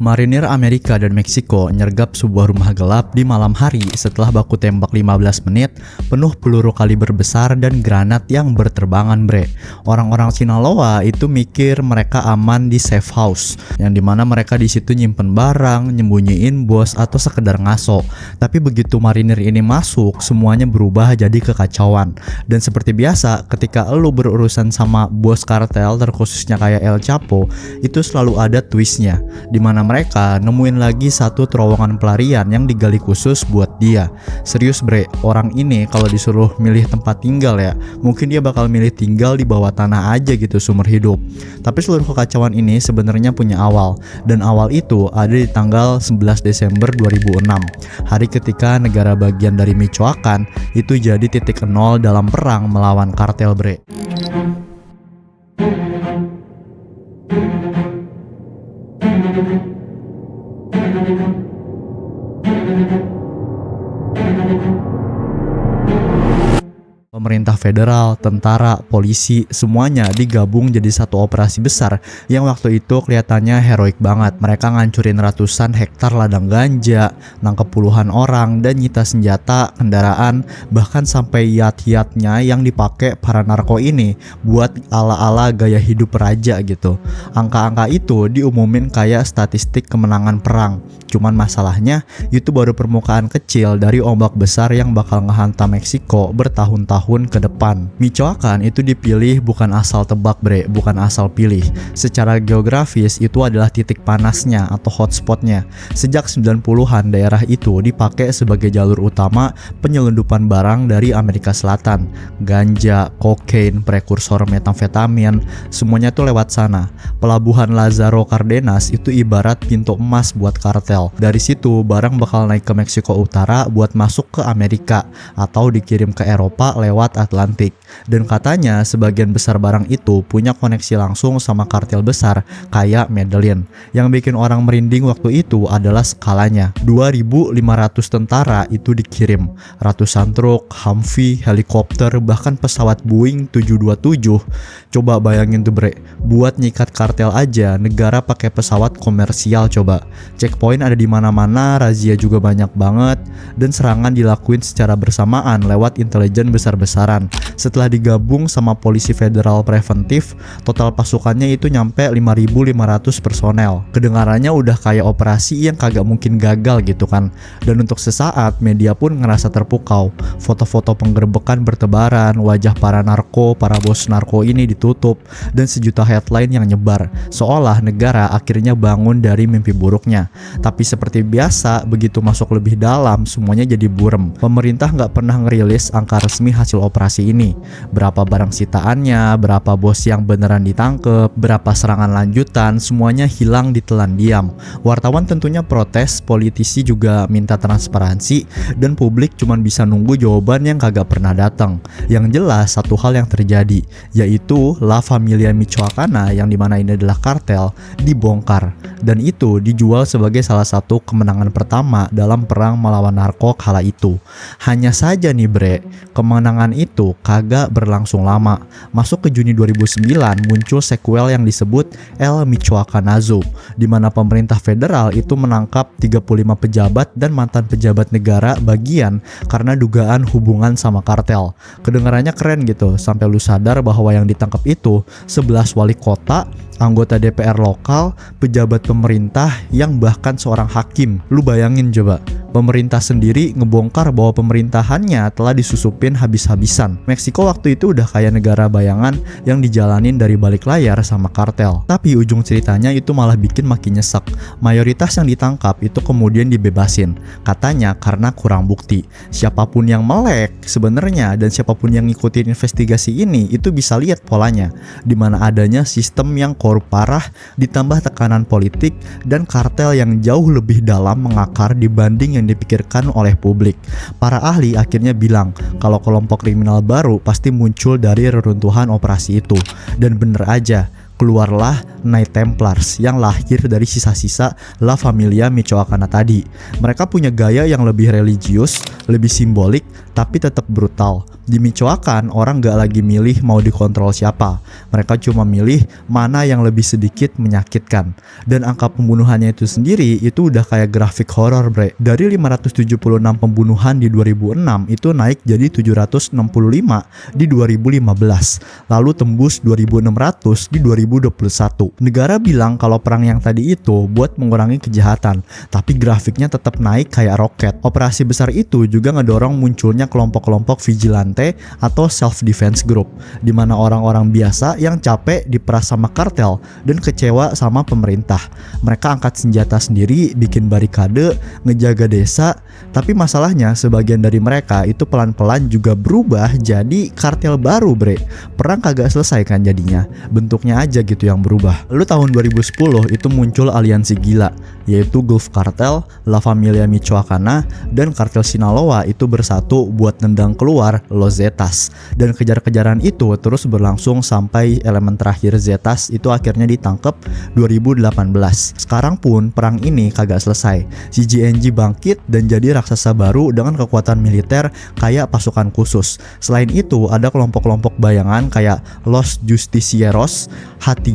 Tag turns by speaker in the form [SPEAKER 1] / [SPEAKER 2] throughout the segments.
[SPEAKER 1] Marinir Amerika dan Meksiko nyergap sebuah rumah gelap di malam hari setelah baku tembak 15 menit penuh peluru kaliber besar dan granat yang berterbangan bre. Orang-orang Sinaloa itu mikir mereka aman di safe house, yang dimana mereka di situ nyimpen barang, nyembunyiin bos atau sekedar ngaso. Tapi begitu marinir ini masuk, semuanya berubah jadi kekacauan. Dan seperti biasa, ketika lu berurusan sama bos kartel, terkhususnya kayak El Chapo, itu selalu ada twistnya, dimana mereka nemuin lagi satu terowongan pelarian yang digali khusus buat dia. Serius bre, orang ini kalau disuruh milih tempat tinggal ya, mungkin dia bakal milih tinggal di bawah tanah aja gitu seumur hidup. Tapi seluruh kekacauan ini sebenarnya punya awal, dan awal itu ada di tanggal 11 Desember 2006, hari ketika negara bagian dari Michoacan itu jadi titik nol dalam perang melawan kartel bre. Pemerintah federal, tentara, polisi, semuanya digabung jadi satu operasi besar yang waktu itu kelihatannya heroik banget. Mereka ngancurin ratusan hektar ladang ganja, nangkep puluhan orang, dan nyita senjata, kendaraan, bahkan sampai yacht-yachtnya yang dipakai para narko ini buat ala-ala gaya hidup raja gitu. Angka-angka itu diumumin kayak statistik kemenangan perang. Cuman masalahnya itu baru permukaan kecil dari ombak besar yang bakal ngehantam Meksiko bertahun-tahun ke depan. Michoacan itu dipilih bukan asal tebak bre, bukan asal pilih. Secara geografis itu adalah titik panasnya atau hotspotnya. Sejak 90-an daerah itu dipakai sebagai jalur utama penyelundupan barang dari Amerika Selatan. Ganja, kokain, prekursor metamfetamin, semuanya tuh lewat sana. Pelabuhan Lázaro Cárdenas itu ibarat pintu emas buat kartel. Dari situ barang bakal naik ke Meksiko Utara buat masuk ke Amerika atau dikirim ke Eropa lewat Atlantik. Dan katanya sebagian besar barang itu punya koneksi langsung sama kartel besar kayak Medellin. Yang bikin orang merinding waktu itu adalah skalanya. 2.500 tentara itu dikirim, ratusan truk, Humvee, helikopter, bahkan pesawat Boeing 727. Coba bayangin tuh bre, buat nyikat kartel aja negara pakai pesawat komersial coba. Checkpoint ada di mana-mana, razia juga banyak banget, dan serangan dilakuin secara bersamaan lewat intelijen besar-besaran. Setelah digabung sama polisi federal preventif, total pasukannya itu nyampe 5.500 personel. Kedengarannya udah kayak operasi yang kagak mungkin gagal gitu kan. Dan untuk sesaat media pun ngerasa terpukau. Foto-foto penggerbekan bertebaran, wajah para bos narko ini ditutup, dan sejuta headline yang nyebar, seolah negara akhirnya bangun dari mimpi buruknya. Tapi seperti biasa, begitu masuk lebih dalam, semuanya jadi buram. Pemerintah nggak pernah ngerilis angka resmi hasil operasi ini. Berapa barang sitaannya, berapa bos yang beneran ditangkep, berapa serangan lanjutan, semuanya hilang ditelan diam. Wartawan tentunya protes, politisi juga minta transparansi, dan publik cuman bisa nunggu jawaban yang kagak pernah datang. Yang jelas satu hal yang terjadi, yaitu La Familia Michoacana, yang dimana ini adalah kartel, dibongkar. Dan itu dijual sebagai salah satu kemenangan pertama dalam perang melawan narko kala itu. Hanya saja nih bre, kemenangan itu kagak berlangsung lama. Masuk ke Juni 2009 muncul sequel yang disebut El Michoacanazo, di mana pemerintah federal itu menangkap 35 pejabat dan mantan pejabat negara bagian karena dugaan hubungan sama kartel. Kedengarannya keren gitu, sampai lu sadar bahwa yang ditangkap itu 11 wali kota, anggota DPR lokal, pejabat pemerintah, yang bahkan seorang hakim. Lu bayangin coba, pemerintah sendiri ngebongkar bahwa pemerintahannya telah disusupin habis-habisan. Meksiko waktu itu udah kayak negara bayangan yang dijalanin dari balik layar sama kartel. Tapi ujung ceritanya itu malah bikin makin nyesek. Mayoritas yang ditangkap itu kemudian dibebasin, katanya karena kurang bukti. Siapapun yang melek sebenarnya dan siapapun yang ngikutin investigasi ini itu bisa lihat polanya, dimana adanya sistem yang korup parah ditambah tekanan politik dan kartel yang jauh lebih dalam mengakar dibanding yang dipikirkan oleh publik. Para ahli akhirnya bilang kalau kelompok kriminal baru pasti muncul dari reruntuhan operasi itu. Dan bener aja, keluarlah Knight Templars yang lahir dari sisa-sisa La Familia Michoacana tadi. Mereka punya gaya yang lebih religius, lebih simbolik, tapi tetap brutal. Di Michoacan, orang gak lagi milih mau dikontrol siapa. Mereka cuma milih mana yang lebih sedikit menyakitkan. Dan angka pembunuhannya itu sendiri itu udah kayak grafik horor, bre. Dari 576 pembunuhan di 2006 itu naik jadi 765 di 2015. Lalu tembus 2600 di 2021. Negara bilang kalau perang yang tadi itu buat mengurangi kejahatan, tapi grafiknya tetap naik kayak roket. Operasi besar itu juga ngedorong munculnya kelompok-kelompok vigilante atau self-defense group, di mana orang-orang biasa yang capek diperas sama kartel dan kecewa sama pemerintah. Mereka angkat senjata sendiri, bikin barikade, ngejaga desa, tapi masalahnya sebagian dari mereka itu pelan-pelan juga berubah jadi kartel baru, bre. Perang kagak selesai kan jadinya, bentuknya aja gitu yang berubah. Lalu tahun 2010 itu muncul aliansi gila, yaitu Gulf Cartel, La Familia Michoacana, dan kartel Sinaloa itu bersatu buat nendang keluar Los Zetas. Dan kejar-kejaran itu terus berlangsung sampai elemen terakhir Zetas itu akhirnya ditangkap 2018. Sekarang pun perang ini kagak selesai. CGNG bangkit dan jadi raksasa baru dengan kekuatan militer kayak pasukan khusus. Selain itu ada kelompok-kelompok bayangan kayak Los Justicieros, H3,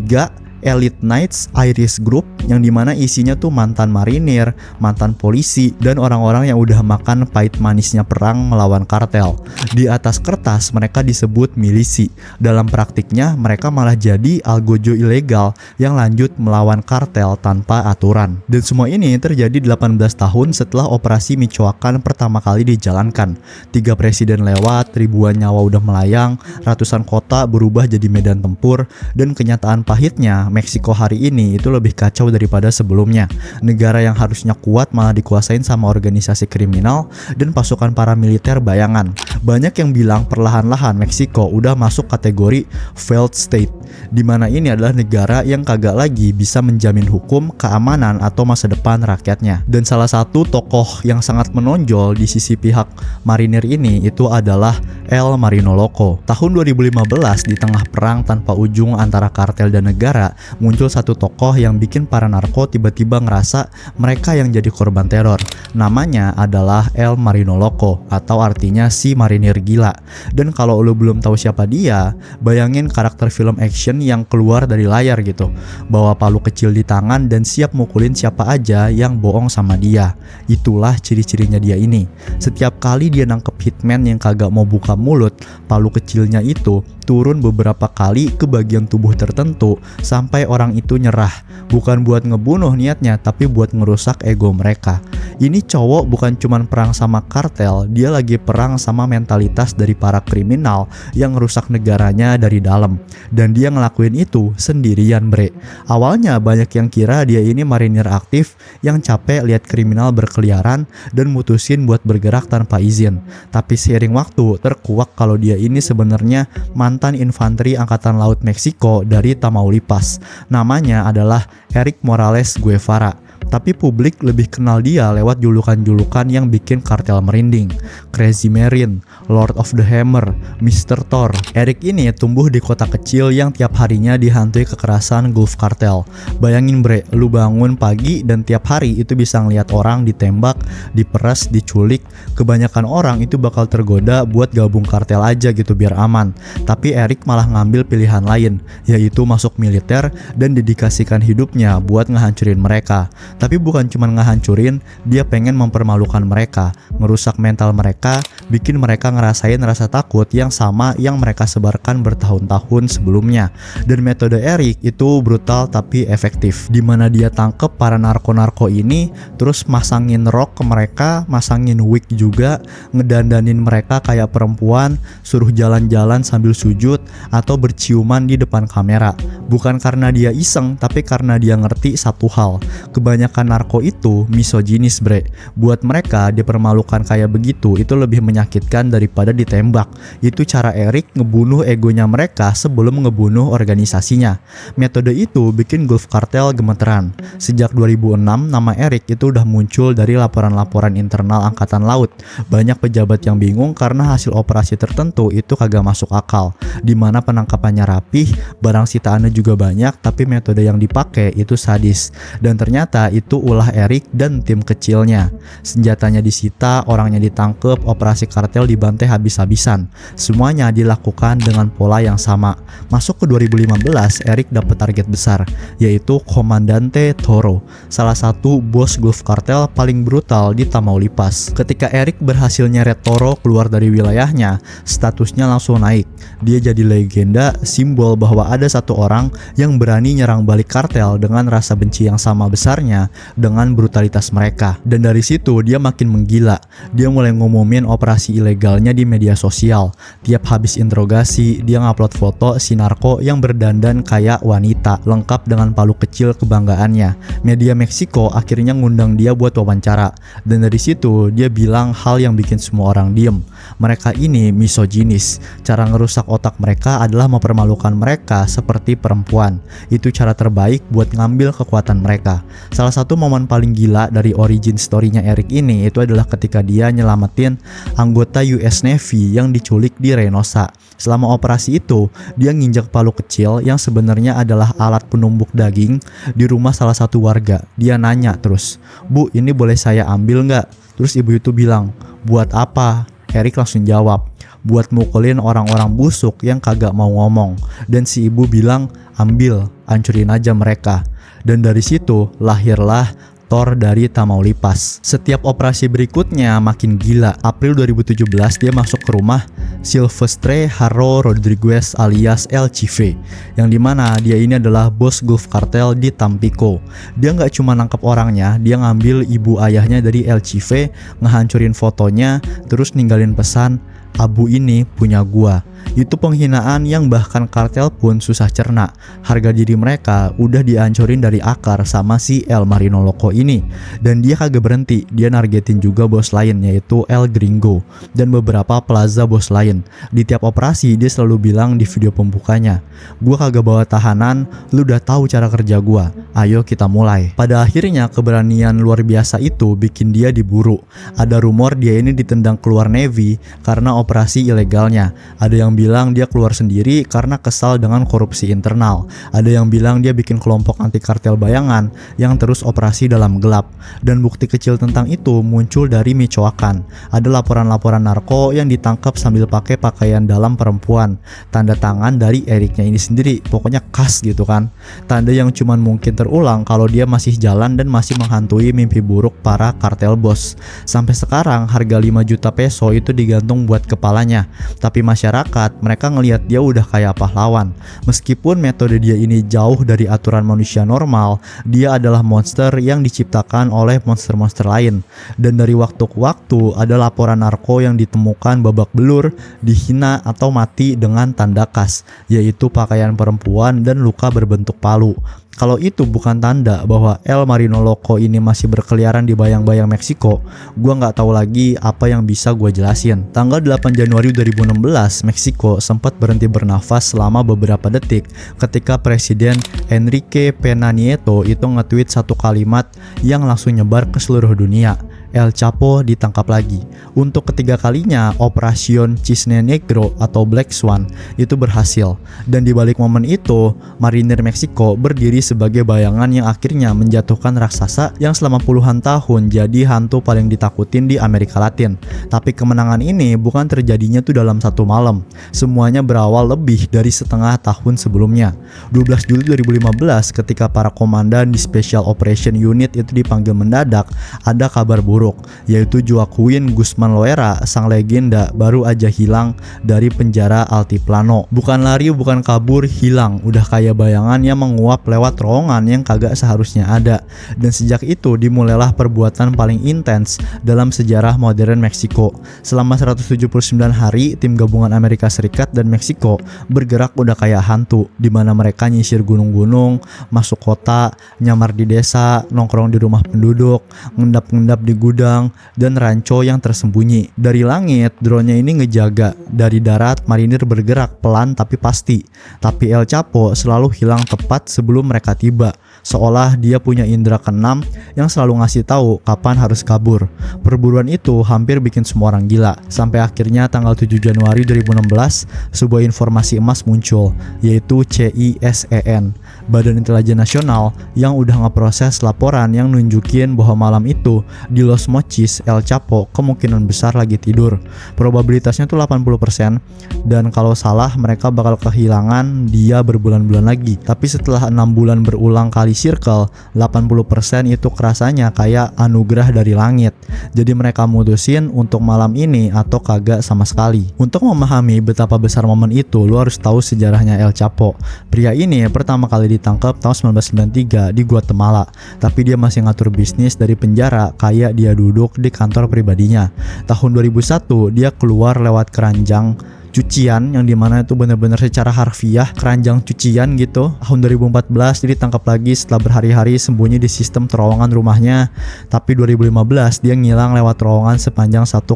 [SPEAKER 1] Elite Knights, Iris Group, yang dimana isinya tuh mantan marinir, mantan polisi, dan orang-orang yang udah makan pahit manisnya perang melawan kartel. Di atas kertas mereka disebut milisi. Dalam praktiknya mereka malah jadi algojo ilegal yang lanjut melawan kartel tanpa aturan. Dan semua ini terjadi 18 tahun setelah operasi Michoacan pertama kali dijalankan. 3 presiden lewat, ribuan nyawa udah melayang, ratusan kota berubah jadi medan tempur, dan kenyataan pahitnya Meksiko hari ini itu lebih kacau daripada sebelumnya. Negara yang harusnya kuat malah dikuasain sama organisasi kriminal dan pasukan paramiliter bayangan. Banyak yang bilang perlahan-lahan Meksiko udah masuk kategori failed state, dimana ini adalah negara yang kagak lagi bisa menjamin hukum, keamanan, atau masa depan rakyatnya. Dan salah satu tokoh yang sangat menonjol di sisi pihak marinir ini itu adalah El Marino Loco. Tahun 2015 di tengah perang tanpa ujung antara kartel dan negara, muncul satu tokoh yang bikin para narko tiba-tiba ngerasa mereka yang jadi korban teror. Namanya adalah El Marino Loco, atau artinya si marinir gila. Dan kalau lo belum tahu siapa dia, bayangin karakter film action yang keluar dari layar gitu, bawa palu kecil di tangan dan siap mukulin siapa aja yang bohong sama dia. Itulah ciri-cirinya dia ini. Setiap kali dia nangkep hitman yang kagak mau buka mulut, palu kecilnya itu turun beberapa kali ke bagian tubuh tertentu sampai orang itu nyerah. Bukan buat ngebunuh niatnya, tapi buat ngerusak ego mereka. Ini cowok bukan cuman perang sama kartel, dia lagi perang sama mentalitas dari para kriminal yang ngerusak negaranya dari dalam. Dan dia ngelakuin itu sendirian, bre. Awalnya banyak yang kira dia ini marinir aktif yang capek lihat kriminal berkeliaran dan mutusin buat bergerak tanpa izin. Tapi seiring waktu terkuak kalau dia ini sebenarnya mantan infanteri angkatan laut Meksiko dari Tamaulipas. Namanya adalah Eric Morales Guevara. Tapi publik lebih kenal dia lewat julukan-julukan yang bikin kartel merinding. Crazy Marine, Lord of the Hammer, Mr. Thor. Eric ini tumbuh di kota kecil yang tiap harinya dihantui kekerasan Gulf Cartel. Bayangin, bre, lu bangun pagi dan tiap hari itu bisa ngeliat orang ditembak, diperas, diculik. Kebanyakan orang itu bakal tergoda buat gabung kartel aja gitu biar aman. Tapi Eric malah ngambil pilihan lain, yaitu masuk militer dan dedikasikan hidupnya buat ngehancurin mereka. Tapi bukan cuma ngehancurin, dia pengen mempermalukan mereka, ngerusak mental mereka, bikin mereka ngerasain rasa takut yang sama yang mereka sebarkan bertahun-tahun sebelumnya. Dan metode Eric itu brutal tapi efektif, dimana dia tangkep para narko-narko ini, terus masangin rok ke mereka, masangin wig juga, ngedandanin mereka kayak perempuan, suruh jalan-jalan sambil sujud, atau berciuman di depan kamera. Bukan karena dia iseng, tapi karena dia ngerti satu hal, kebanyakan narko itu misoginis, bre. Buat mereka dipermalukan kayak begitu itu lebih menyakitkan daripada ditembak. Itu cara Eric ngebunuh egonya mereka sebelum ngebunuh organisasinya. Metode itu bikin Gulf Cartel gemeteran. Sejak 2006 nama Eric itu udah muncul dari laporan-laporan internal angkatan laut. Banyak pejabat yang bingung karena hasil operasi tertentu itu kagak masuk akal, dimana penangkapannya rapih, barang sitaannya juga banyak, tapi metode yang dipakai itu sadis. Dan ternyata itu ulah Eric dan tim kecilnya. Senjatanya disita, orangnya ditangkap, operasi kartel dibantai habis-habisan. Semuanya dilakukan dengan pola yang sama. Masuk ke 2015, Eric dapat target besar, yaitu Komandante Toro, salah satu bos Gulf Cartel paling brutal di Tamaulipas. Ketika Eric berhasil nyeret Toro keluar dari wilayahnya, statusnya langsung naik. Dia jadi legenda, simbol bahwa ada satu orang yang berani nyerang balik kartel dengan rasa benci yang sama besarnya dengan brutalitas mereka. Dan dari situ dia makin menggila. Dia mulai ngumumin operasi ilegalnya di media sosial. Tiap habis interogasi, dia ngupload foto si narko yang berdandan kayak wanita, lengkap dengan palu kecil kebanggaannya. Media Meksiko akhirnya ngundang dia buat wawancara. Dan dari situ dia bilang hal yang bikin semua orang diem. Mereka ini misoginis. Cara ngerusak otak mereka adalah mempermalukan mereka seperti perempuan. Itu cara terbaik buat ngambil kekuatan mereka. Salah satu momen paling gila dari origin story-nya Eric ini itu adalah ketika dia nyelamatin anggota US Navy yang diculik di Reynosa. Selama operasi itu, dia nginjak palu kecil yang sebenarnya adalah alat penumbuk daging di rumah salah satu warga. Dia nanya terus, "Bu, ini boleh saya ambil nggak?" Terus ibu itu bilang, "Buat apa?" Eric langsung jawab, "Buat mukulin orang-orang busuk yang kagak mau ngomong." Dan si ibu bilang, "Ambil, hancurin aja mereka." Dan dari situ lahirlah Thor dari Tamaulipas. Setiap operasi berikutnya makin gila. April 2017 dia masuk ke rumah Silvestre Haro Rodriguez alias El Chife, yang dimana dia ini adalah bos Gulf Cartel di Tampico. Dia nggak cuma nangkep orangnya, dia ngambil ibu ayahnya dari El Chife, ngehancurin fotonya, terus ninggalin pesan, "Abu ini punya gua." Itu penghinaan yang bahkan kartel pun susah cerna. Harga diri mereka udah dihancurin dari akar sama si El Marino Loco ini. Dan dia kagak berhenti, dia nargetin juga bos lain yaitu El Gringo dan beberapa plaza bos lain. Di tiap operasi dia selalu bilang di video pembukanya, "Gua kagak bawa tahanan, lu udah tahu cara kerja gua. Ayo kita mulai." Pada akhirnya keberanian luar biasa itu bikin dia diburu. Ada rumor dia ini ditendang keluar Navy karena operasi ilegalnya. Ada yang bilang dia keluar sendiri karena kesal dengan korupsi internal. Ada yang bilang dia bikin kelompok anti kartel bayangan yang terus operasi dalam gelap. Dan bukti kecil tentang itu muncul dari Michoacan. Ada laporan-laporan narko yang ditangkap sambil pakai pakaian dalam perempuan. Tanda tangan dari Ericnya ini sendiri, pokoknya khas gitu kan. Tanda yang cuman mungkin terulang kalau dia masih jalan dan masih menghantui mimpi buruk para kartel bos. Sampai sekarang harga 5 juta peso itu digantung buat kepalanya. Tapi masyarakat mereka ngelihat dia udah kayak pahlawan. Meskipun metode dia ini jauh dari aturan manusia normal, dia adalah monster yang diciptakan oleh monster-monster lain. Dan dari waktu ke waktu ada laporan narko yang ditemukan babak belur, dihina atau mati dengan tanda khas, yaitu pakaian perempuan dan luka berbentuk palu. Kalau itu bukan tanda bahwa El Marino Loco ini masih berkeliaran di bayang-bayang Meksiko, gua nggak tahu lagi apa yang bisa gua jelasin. Tanggal 8 Januari 2016, Meksiko sempat berhenti bernafas selama beberapa detik ketika Presiden Enrique Pena Nieto itu nge-tweet satu kalimat yang langsung nyebar ke seluruh dunia. El Chapo ditangkap lagi. Untuk ketiga kalinya, Operasi Cisne Negro atau Black Swan itu berhasil. Dan di balik momen itu, marinir Meksiko berdiri sebagai bayangan yang akhirnya menjatuhkan raksasa yang selama puluhan tahun jadi hantu paling ditakutin di Amerika Latin. Tapi kemenangan ini bukan terjadinya tuh dalam satu malam. Semuanya berawal lebih dari setengah tahun sebelumnya. 12 Juli 2015 ketika para komandan di Special Operation Unit itu dipanggil mendadak, ada kabar buruk, yaitu Joaquin Guzman Loera, sang legenda, baru aja hilang dari penjara Altiplano. Bukan lari, bukan kabur, hilang. Udah kayak bayangan yang menguap lewat terowongan yang kagak seharusnya ada. Dan sejak itu dimulailah perbuatan paling intens dalam sejarah modern Meksiko. Selama 179 hari, tim gabungan Amerika Serikat dan Meksiko bergerak udah kayak hantu, di mana mereka nyisir gunung-gunung, masuk kota, nyamar di desa, nongkrong di rumah penduduk, ngendap-ngendap di gudang, dan ranco yang tersembunyi. Dari langit, drone-nya ini ngejaga. Dari darat, marinir bergerak pelan tapi pasti. Tapi El Chapo selalu hilang tepat sebelum mereka tiba. seolah dia punya indera keenam yang selalu ngasih tahu kapan harus kabur. Perburuan itu hampir bikin semua orang gila, sampai akhirnya tanggal 7 Januari 2016 sebuah informasi emas muncul, yaitu CISEN, Badan Intelijen Nasional, yang udah ngeproses laporan yang nunjukin bahwa malam itu di Los Mochis, El Chapo kemungkinan besar lagi tidur. Probabilitasnya tuh 80%, dan kalau salah mereka bakal kehilangan dia berbulan-bulan lagi. Tapi setelah 6 bulan berulang kali circle, 80% itu kerasanya kayak anugerah dari langit. Jadi mereka mutusin untuk malam ini atau kagak sama sekali. Untuk memahami betapa besar momen itu, lu harus tahu sejarahnya El Chapo. Pria ini pertama kali ditangkap tahun 1993 di Guatemala, tapi dia masih ngatur bisnis dari penjara kayak dia duduk di kantor pribadinya. Tahun 2001 dia keluar lewat keranjang cucian, yang dimana itu benar-benar secara harfiah keranjang cucian gitu. Tahun 2014 dia ditangkap lagi setelah berhari-hari sembunyi di sistem terowongan rumahnya. Tapi 2015 dia ngilang lewat terowongan sepanjang 1,5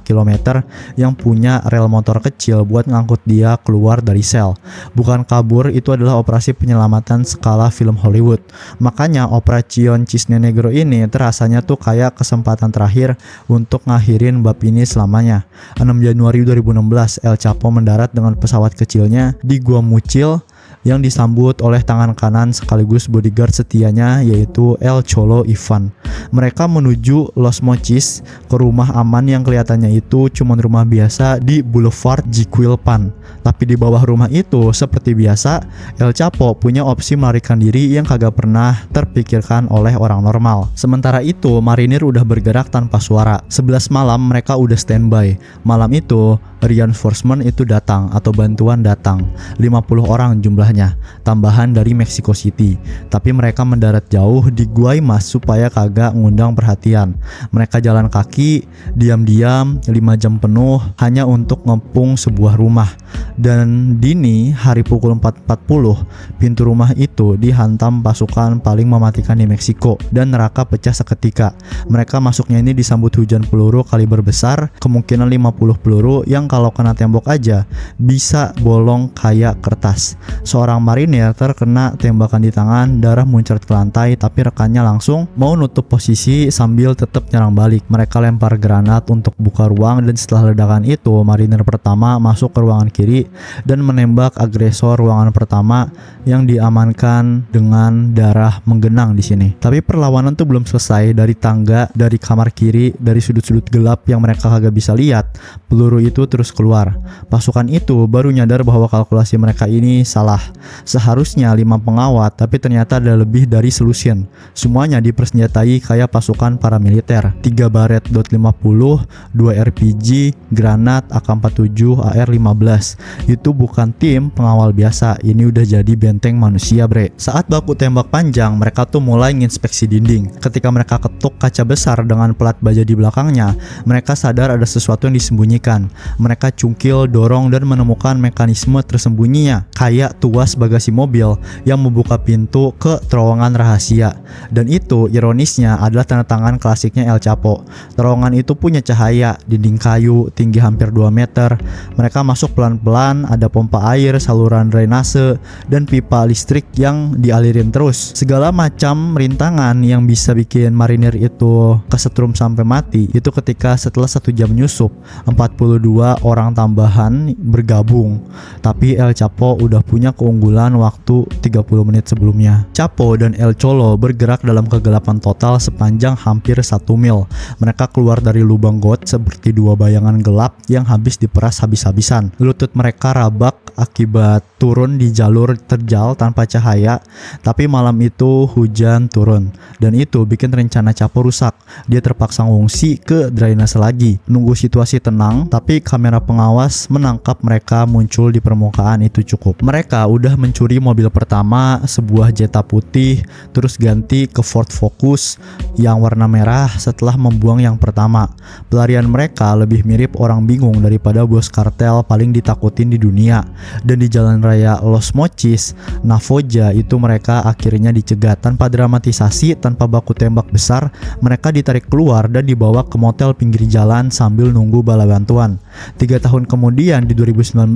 [SPEAKER 1] km yang punya rel motor kecil buat ngangkut dia keluar dari sel. Bukan kabur, itu adalah operasi penyelamatan skala film Hollywood. Makanya Operation Cisne Negro ini terasanya tuh kayak kesempatan terakhir untuk ngakhirin bab ini selamanya. 6 Januari 2016 El Chapo mendarat dengan pesawat kecilnya di Gua Mucil yang disambut oleh tangan kanan sekaligus bodyguard setianya, yaitu El Cholo Ivan. Mereka menuju Los Mochis, ke rumah aman yang kelihatannya itu cuma rumah biasa di Boulevard Jiquilpan. Tapi di bawah rumah itu, seperti biasa, El Chapo punya opsi melarikan diri yang kagak pernah terpikirkan oleh orang normal. Sementara itu, marinir udah bergerak tanpa suara. 11 malam mereka udah standby. Malam itu, reinforcement itu datang atau bantuan datang. 50 orang jumlahnya, tambahan dari Mexico City. Tapi mereka mendarat jauh di Guaymas supaya kagak ngundang perhatian. Mereka jalan kaki, diam-diam 5 jam penuh hanya untuk ngepung sebuah rumah. Dan dini hari pukul 4.40, pintu rumah itu dihantam pasukan paling mematikan di Meksiko dan neraka pecah seketika. Mereka masuknya ini disambut hujan peluru kaliber besar, kemungkinan 50 peluru yang kalau kena tembok aja bisa bolong kayak kertas. Seorang marinir terkena tembakan di tangan, darah muncrat ke lantai, tapi rekannya langsung mau nutup posisi sambil tetap nyerang balik. Mereka lempar granat untuk buka ruang, dan setelah ledakan itu marinir pertama masuk ke ruangan kiri dan menembak agresor ruangan pertama yang diamankan dengan darah menggenang di sini. Tapi perlawanan tuh belum selesai. Dari tangga, dari kamar kiri, dari sudut-sudut gelap yang mereka kagak bisa lihat, peluru itu terus keluar. Pasukan itu baru nyadar bahwa kalkulasi mereka ini salah. Seharusnya 5 pengawat, tapi ternyata ada lebih dari solution. Semuanya dipersenjatai kayak pasukan paramiliter. 3 Barrett .50, 2 RPG, granat, AK-47, AR-15. Itu bukan tim pengawal biasa, ini udah jadi benteng manusia, bre. Saat baku tembak panjang, mereka tuh mulai nginspeksi dinding. Ketika mereka ketuk kaca besar dengan pelat baja di belakangnya, mereka sadar ada sesuatu yang disembunyikan. Mereka cungkil, dorong, dan menemukan mekanisme tersembunyinya, kayak tuas bagasi mobil yang membuka pintu ke terowongan rahasia. Dan itu ironisnya adalah tanda tangan klasiknya El Chapo. Terowongan itu punya cahaya, dinding kayu, tinggi hampir 2 meter. Mereka masuk pelan-pelan, ada pompa air, saluran drainase, dan pipa listrik yang dialirin terus. Segala macam rintangan yang bisa bikin marinir itu kesetrum sampai mati, itu ketika setelah 1 jam nyusup, 42 orang tambahan bergabung. Tapi El Chapo udah punya keunggulan waktu 30 menit sebelumnya. Chapo dan El Cholo bergerak dalam kegelapan total sepanjang hampir 1 mil. Mereka keluar dari lubang got seperti 2 bayangan gelap yang habis diperas habis-habisan. Lutut mereka rabak akibat turun di jalur terjal tanpa cahaya. Tapi malam itu hujan turun, dan itu bikin rencana Chapo rusak. Dia terpaksa ngungsi ke drainase lagi, nunggu situasi tenang. Tapi kamera pengawas menangkap mereka muncul di permukaan itu cukup. Mereka udah mencuri mobil pertama, sebuah Jetta putih, terus ganti ke Ford Focus yang warna merah setelah membuang yang pertama. Pelarian mereka lebih mirip orang bingung daripada bos kartel paling ditakutin di dunia. Dan di jalan raya Los Mochis, Navoja itu mereka akhirnya dicegat. Tanpa dramatisasi, tanpa baku tembak besar, mereka ditarik keluar dan dibawa ke motel pinggir jalan sambil nunggu bala bantuan. 3 tahun kemudian di 2019,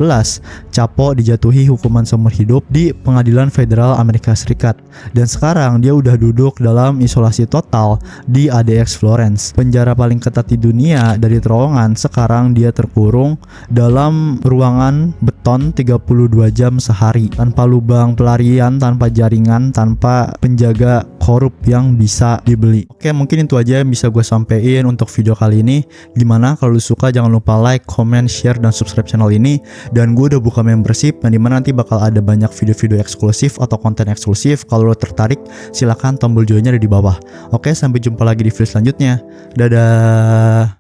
[SPEAKER 1] Chapo dijatuhi hukuman seumur hidup di Pengadilan Federal Amerika Serikat. Dan sekarang dia udah duduk dalam isolasi total di ADX Florence, penjara paling ketat di dunia. Dari terowongan, sekarang dia terkurung dalam ruangan beton 32 jam sehari, tanpa lubang pelarian, tanpa jaringan, tanpa penjaga korup yang bisa dibeli. Oke, mungkin itu aja yang bisa gue sampein untuk video kali ini. Gimana kalau lu suka, jangan lupa like, comment, share, dan subscribe channel ini. Dan gue udah buka membership, yang dimana nanti bakal ada banyak video-video eksklusif atau konten eksklusif. Kalau lo tertarik, silahkan tombol joinnya ada di bawah. Oke, sampai jumpa lagi di video selanjutnya. Dadah.